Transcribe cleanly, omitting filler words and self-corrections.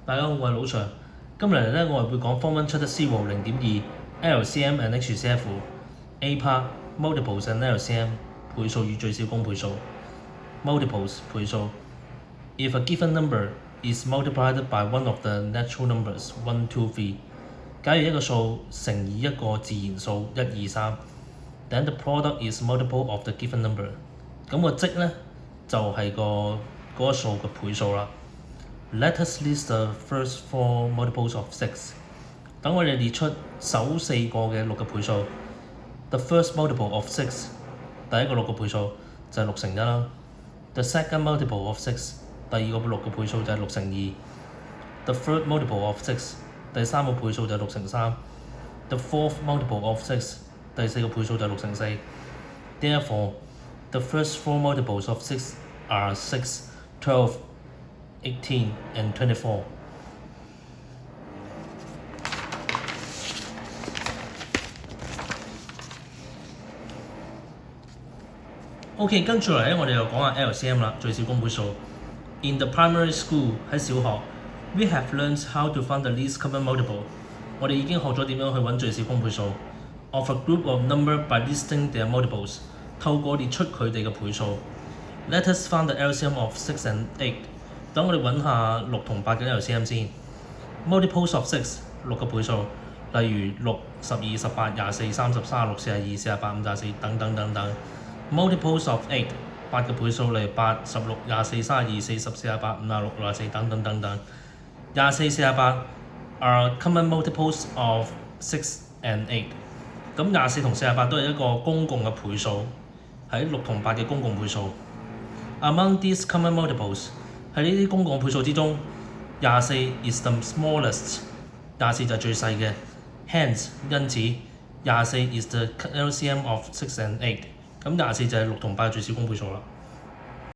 大家好，我係老 Sir。今日咧，我係會講 Form 1 出得 Zero 0.2 LCM and HCF A part multiples and LCM 倍數與最小公倍數 multiples 倍數。If a given number is multiplied by one of the natural numbers 1, 2, 3，假如一個數乘以一個自然數1、2、3 then the product is multiple of the given number。咁個積咧就係嗰個數嘅倍數啦。Let us list the first 4 multiples of 6。等我哋列出首4個嘅6嘅倍數。The first multiple of 6，第一個6個倍數就係6乘1啦。The second multiple of 6，第二個6嘅倍數就係6乘2。The third multiple of 6，第三個倍數就係6乘3。The fourth multiple of 6，第四個倍數就係6乘4。Therefore, the first 4 multiples of 6 are 6, 12, 18 and 24。OK， 跟住嚟咧，我哋又講下 LCM 啦，最小公倍數。In the primary school 喺小學 ，we have learned how to find the least common multiple。我哋已經學咗點樣去揾最小公倍數。Of a group of number by listing their multiples， 透過列出佢哋嘅倍數。Let us find the LCM of 6 and 8。等我哋揾下6同8嘅 LCM 先。Multiples of 6， 6個倍數，例如6、12、18、24、30、36、42、48、54等等等等。Multiples of 8， 8個倍數，例如8、16、24、32、40、48、56、64等等等等。24、48 are common multiples of 6 and 8。咁24同48都係一個公共嘅倍數，喺6同8嘅公共倍數。Among these common multiples， 喺呢啲公共倍數之中，24 is the smallest， 24就係最細嘅。Hence， 因此24 is the LCM of 6 and 8。咁24就係6同8嘅最小公倍數啦。